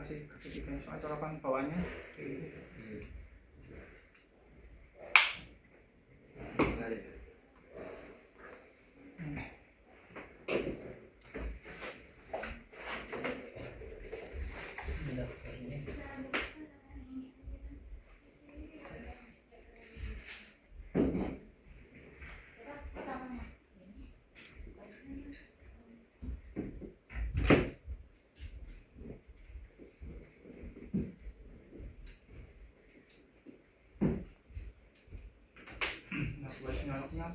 kasih sertifikatnya, soal colokan bawahnya kayak gitu. Nah buat nyoloknya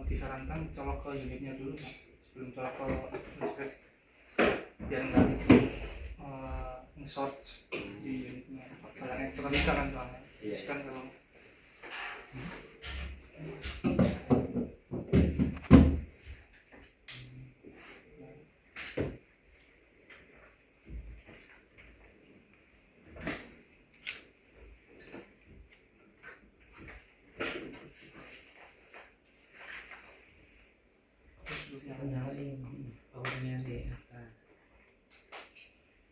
disarankan colok ke unitnya dulu Pak, sebelum colok ke listrik biar nggak nge-short di unitnya. Kalau elektronika kan soalnya kan kalau powernya di atas.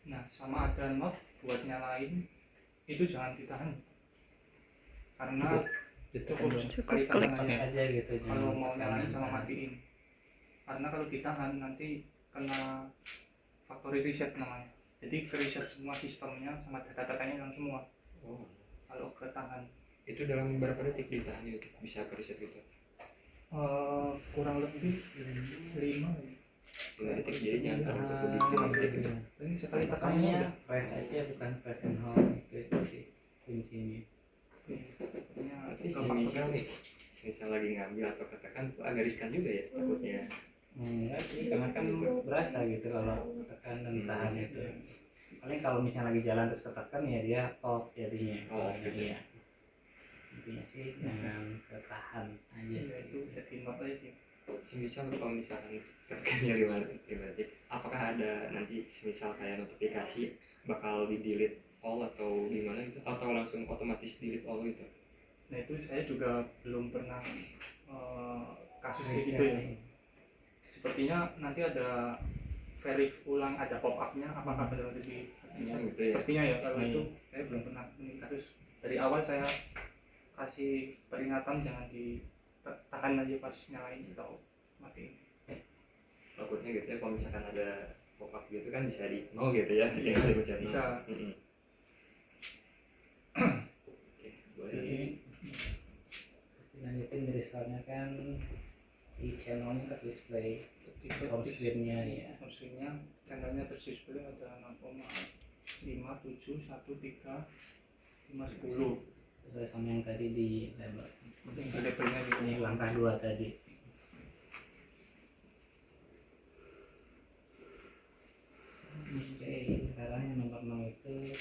Nah sama ada knob buat nyalain itu jangan ditahan karena cukup klik aja gitu kalau mau nyalain sama matiin, karena kalau ditahan nanti kena factory reset namanya, jadi ke reset semua sistemnya sama data-datanya hilang semua. Kalau ketahan itu dalam berapa detik ditahan itu bisa ke reset gitu? Kurang lebih 5 detik jadinya antara 5 detik gitu. Ini sekali tekannya press aja bukan press and hold itu sih kuncinya. Misal lagi ngambil atau katakan itu agak riskan juga ya takutnya. Enggak sih, karena kan berasa gitu kalau tekan dan tahan itu. Paling kalau misalnya lagi jalan terus ketekan ya dia off jadinya. Gitu ya. Intinya sih jangan ketahan aja. Ya, itu jadi not aja sih. Semisal kalau misalkan tekannya 5 detik, apakah ada nanti semisal kayak notifikasi bakal di delete all atau gimana gitu, atau langsung otomatis delete all gitu? Nah itu saya juga belum pernah kasus kayak gitu ya. Sepertinya nanti ada verif ulang, ada pop up-nya apakah benar di gitu ya. Sepertinya ya, kalau itu saya belum pernah. Harus dari awal saya kasih peringatan jangan ditahan aja pas nyalain atau matiin. Takutnya gitu ya kalau misalkan ada pop up gitu kan bisa di nol gitu ya, yang bisa dibaca bisa. Boleh. Lanjutin dari soalnya kan di channelnya ke display home screen-nya ya. Home screen-nya channelnya terdisplay ada 0,5713 510 sesuai sama yang tadi di label. Labelnya gitu. Ini langkah 2 tadi. Oke, sekarang yang nomor 6 itu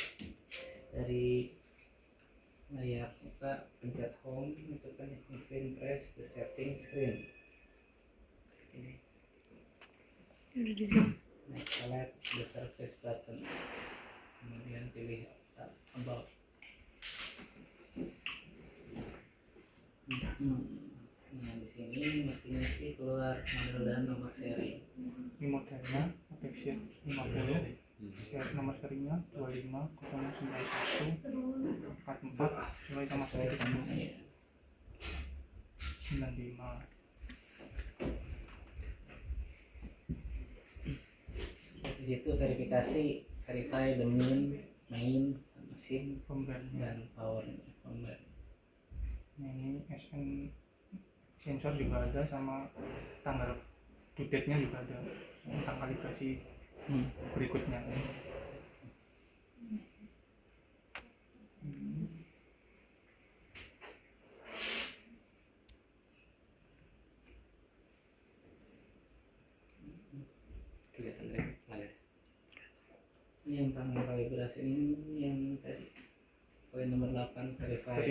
dari layar kita pencet home itu kan screen press the setting screen. Ini udah di zoom. next select the surface button, kemudian pilih about. Nah di sini mestinya sih keluar model dan nomor seri. Ini modelnya Apex 50, nomor serinya 25091 44 sesuai sama sertifikatnya 95. Di situ verifikasi verify the main mesin Firmware dan power firmware. Ini SN sensor juga ada sama tanggal due date-nya juga ada tentang kalibrasi berikutnya. Kelihatan dari layar. Ini yang tentang kalibrasi ini yang tadi poin nomor 8 verify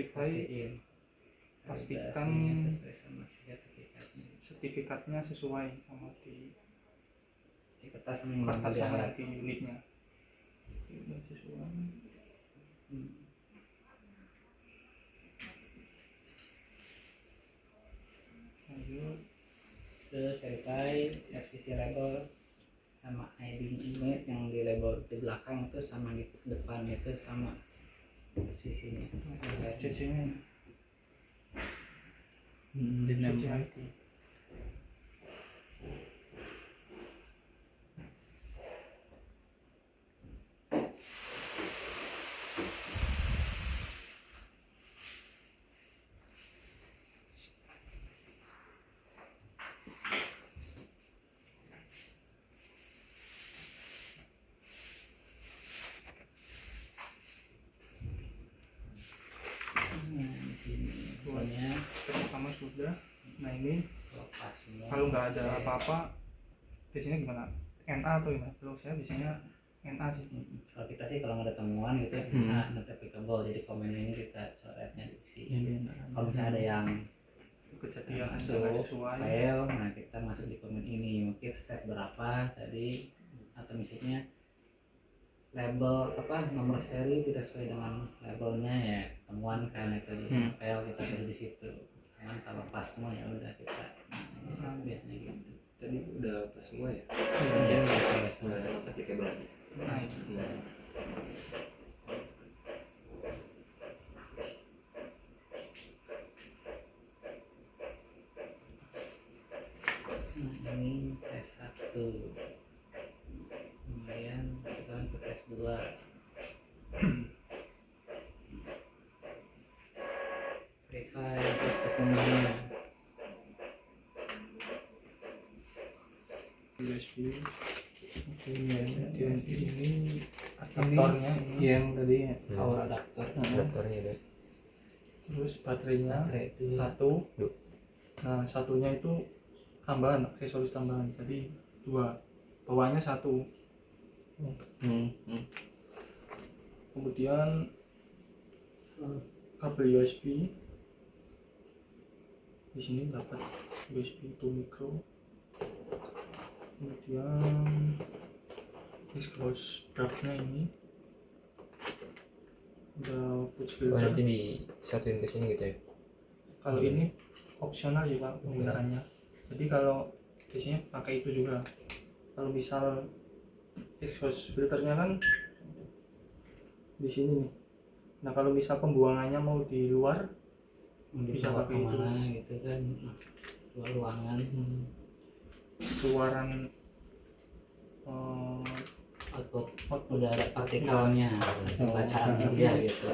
pastikan sesuai sama sertifikatnya sesuai sama di kertas sama sama di unitnya. Ini sesuai. Lanjut terus verify FCC label sama ID ini yang di label di belakang itu sama di depan itu sama posisinya. CC-nya Di CC nempel. ID. Nah, di sini pokoknya Pertama sudah. Nah ini lepas semua. kalau nggak ada apa-apa biasanya gimana? NA atau gimana? Kalau saya biasanya NA sih. Kalau kita sih kalau nggak ada temuan gitu, nah not applicable, jadi komen ini kita coretnya di sini. Kalau misalnya ada yang Kejadian masuk nggak sesuai. fail, nah kita masuk di komen ini, mungkin step berapa tadi, atau misalnya label apa nomor seri tidak sesuai dengan labelnya ya temuan kan itu jadi fail kita ada di situ. Cuman kalau pas semua ya udah kita biasanya gitu. Tadi udah pas semua ya? Iya, Nah, applicable. Nah itu. Nah, ini tes 1. Kemudian kita ke tes 2. Verify terus dokumennya. USB. Oke, ini adaptornya ini yang tadi Power adapter. Adaptornya deh. terus baterainya Baterai itu satu. Nah satunya itu tambahan, aksesoris tambahan, jadi 2, bawahnya 1. Kemudian kabel USB di sini dapat USB 2 micro. Kemudian disclose drapnya ini udah push Oh, filter. nanti disatuin ke sini gitu ya? Kalau ini opsional ya Pak penggunaannya. Jadi kalau biasanya pakai itu juga. Kalau misal exhaust filternya kan di sini nih. Nah kalau misal pembuangannya mau di luar bisa dibawa pakai itu. kemana gitu kan, keluar ruangan. Keluaran Output udah ada partikelnya, bacaannya dia gitu.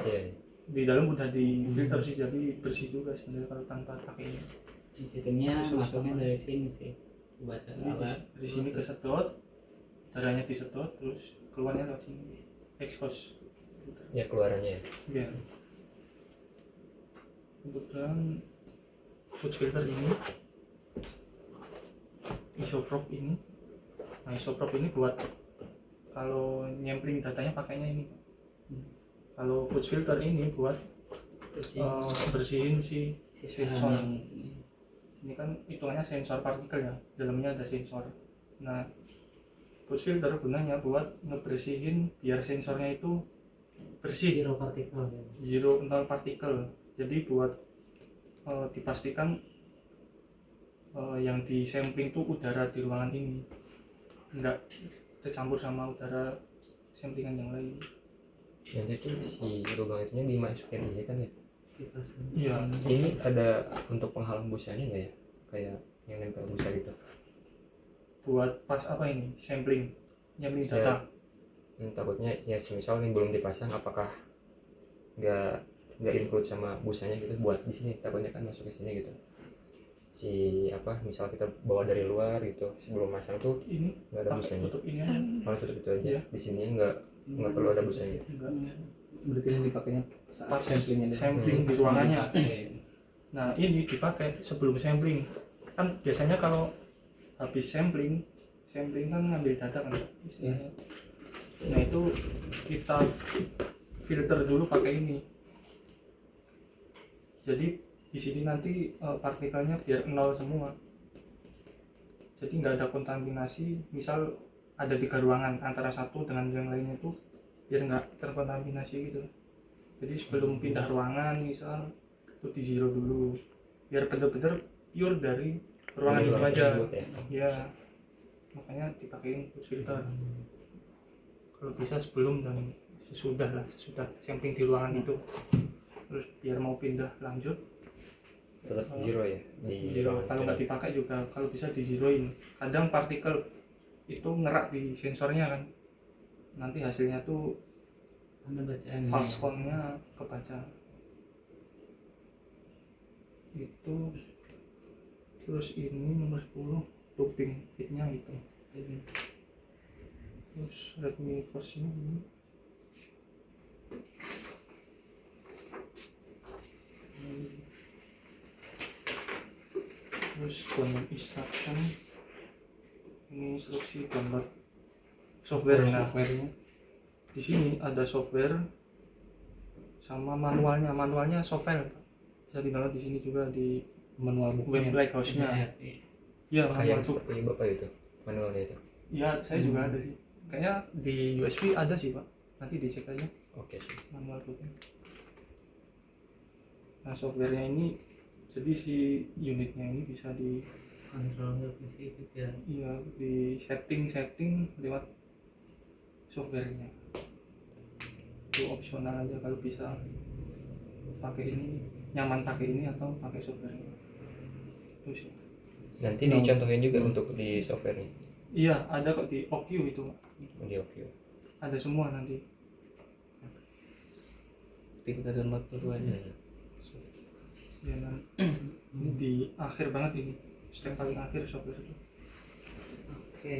di dalam udah di filter sih, jadi bersih juga sebenarnya kalau tanpa pakai ini. Sistemnya masuknya dari sini sih, baca Jadi di sini kesedot, darahnya disedot, terus keluarnya lewat sini. Exhaust filter. Ya keluarannya ya? Ya. Kemudian push filter ini, isoprop ini. Nah isoprop ini buat kalau nyampling datanya pakainya ini. Kalau push filter ini buat bersihin si sensor. Ini kan hitungannya sensor partikel ya, dalamnya ada sensor. Nah push filter gunanya buat ngebersihin biar sensornya itu bersih, zero partikel ya. zero nol partikel. Jadi buat dipastikan yang di sampling itu udara di ruangan ini enggak tercampur sama udara samplingan yang lain. Nanti tuh si lubang itunya dimasukin aja kan ya? Iya. Ini ada untuk penghalang busanya nggak ya? Kayak yang nempel busa gitu? Buat pas apa ini? Sampling data. Takutnya ya semisal ini belum dipasang, apakah nggak include sama busanya gitu buat di sini, takutnya kan masuk ke sini gitu. Si apa misal kita bawa dari luar gitu sebelum masang tuh Ini nggak ada pakai busanya. tutup ini aja. Kalau tutup itu aja Iya. di sini nggak perlu ada busanya. Enggak. Berarti yang dipakainya Pas samplingnya sampling di ruangannya. Nah ini dipakai sebelum sampling. Kan biasanya kalau habis sampling kan ngambil data kan istilahnya. Nah itu kita filter dulu pakai ini. Jadi di sini nanti partikelnya biar nol semua. Jadi nggak ada kontaminasi. Misal ada 3 ruangan antara satu dengan yang lainnya itu biar nggak terkontaminasi gitu. Jadi sebelum pindah ruangan misal itu di zero dulu biar bener-bener pure dari ruangan itu aja. tersebut ya. Ya makanya dipakein pulse filter. Kalau bisa sebelum dan sesudah yang penting di ruangan itu. Terus biar mau pindah lanjut Tetap zero ya di zero. ruangan Kalau itu. nggak dipakai juga kalau bisa di zeroin. Kadang partikel itu ngerak di sensornya kan, nanti hasilnya tuh Ada bacaannya. false count-nya kebaca itu. Terus ini nomor 10 looping fitnya itu. Terus Redmi versinya ini. Terus download instruction, ini instruksi download software. Nah, Softwarenya. di sini ada software sama manualnya software, bisa di download di sini juga di Manual web bukunya. Lighthouse-nya. Ya, Kayak manual yang book. seperti bapak itu manualnya itu. Ya, saya juga ada sih. Kayaknya di USB ada sih, Pak. Nanti dicek aja Oke sih. manual booknya. Nah, softwarenya ini, jadi si unitnya ini bisa di Kontrol PC juga. iya di setting lewat softwarenya. Itu opsional aja kalau bisa pakai ini, nyaman pakai ini atau pakai softwarenya. Terus Nanti dicontohin juga untuk di software iya, ada kok di OQ itu, Pak. di Ovio. Ada semua nanti. Kita download dulu aja. Ya, ini di akhir banget ini, step paling akhir software itu. Oke.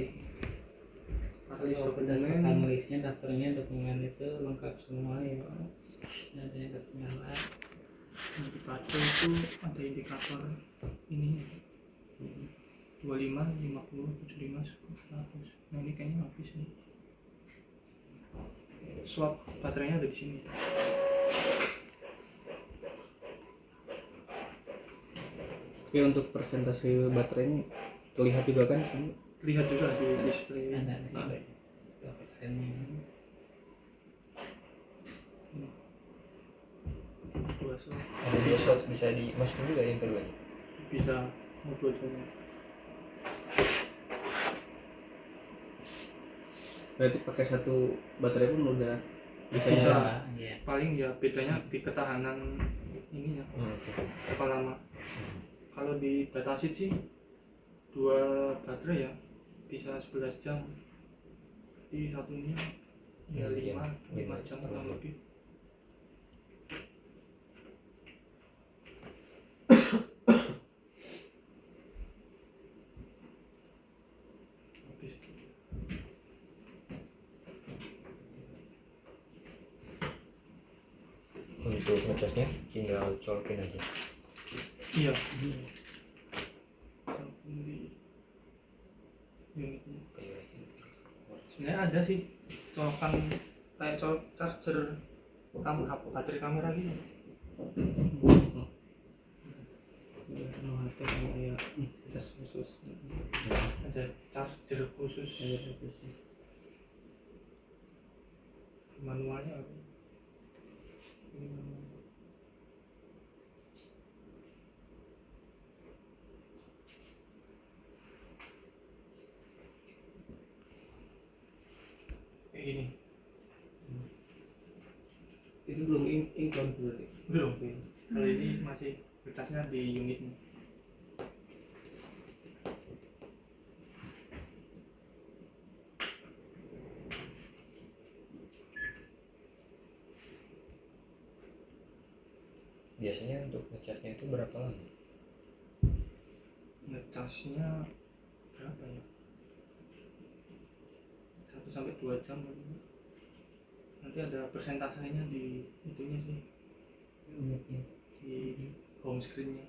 Kalau Kalau berdasarkan listnya, daftarnya dokumen itu lengkap semua ya. Ada yang ketinggalan. Yang dibaca itu ada indikator ini 25, 50, 75, 100. Nah, ini kayaknya habis nih. Swap baterainya ada di sini. Tapi untuk persentase baterainya terlihat juga kan? Lihat juga di display. Ada di sini. Berapa persennya? Dua swap. Ada dua slot bisa dimasukin juga yang kedua. Bisa mau dua-duanya. Berarti pakai satu baterai pun udah bisa. Bisa. Iya. Paling ya bedanya di ketahanan ininya, Sih. berapa lama. Kalau di datasheet sih 2 baterai ya bisa 11 jam, di satunya ya 5 jam kurang lebih. Habis. Untuk ngecasnya tinggal colokin aja. Iya. Di unitnya. Kayak Sebenarnya ada sih colokan kayak colok charger baterai kamera gitu. Kayak cas khusus. Ada charger khusus. Manualnya apa? Ini manual. Kayak gini. Itu belum include berarti. Belum. Kalau ini masih ngecasnya di unitnya. biasanya untuk ngecasnya itu berapa lama? Ngecasnya berapa ya? 1-2 jam mungkin. Nanti ada persentasenya di itunya sih, di home screen-nya.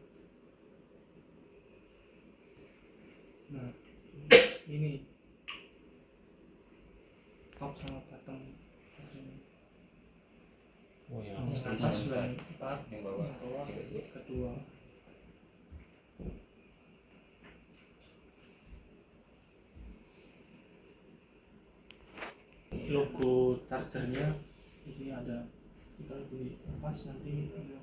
Nah, ini top sama bottom. Oh ya, Yang istri atas sama dan 4, yang bawah yang bawah 32. kedua. Logo chargernya di sini ada, kita di atas nanti ada.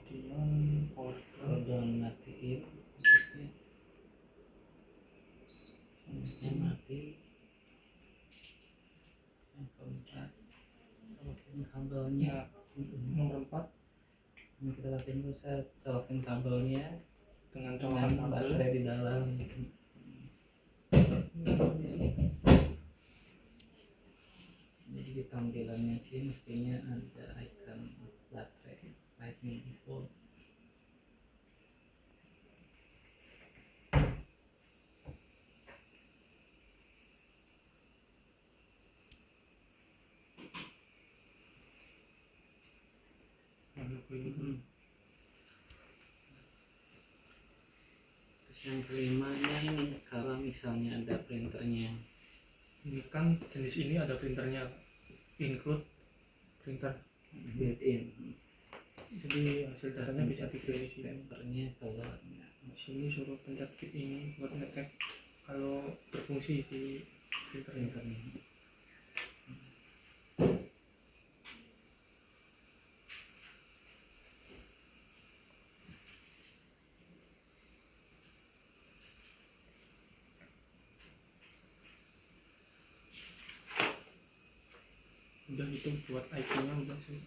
kemudian power kalau down. udah matiin maksudnya harusnya mati. Yang keempat colokin kabelnya. Nomor 4 Ini kita lakuin dulu, saya colokin kabelnya dengan colokan dengan kabel. baterai di dalam. Jadi di tampilannya sih mestinya ada icon baterai lightning bolt. Terus yang kelimanya ini kalau misalnya ada printernya. Ini kan jenis ini ada printernya, include printer, Built-in. jadi hasil datanya bisa dipilih di sini. Printernya colornya. Di sini suruh pencet klik ini buat ngecek kalau berfungsi si printernya. Printernya. Udah itu buat IQ-nya udah sih.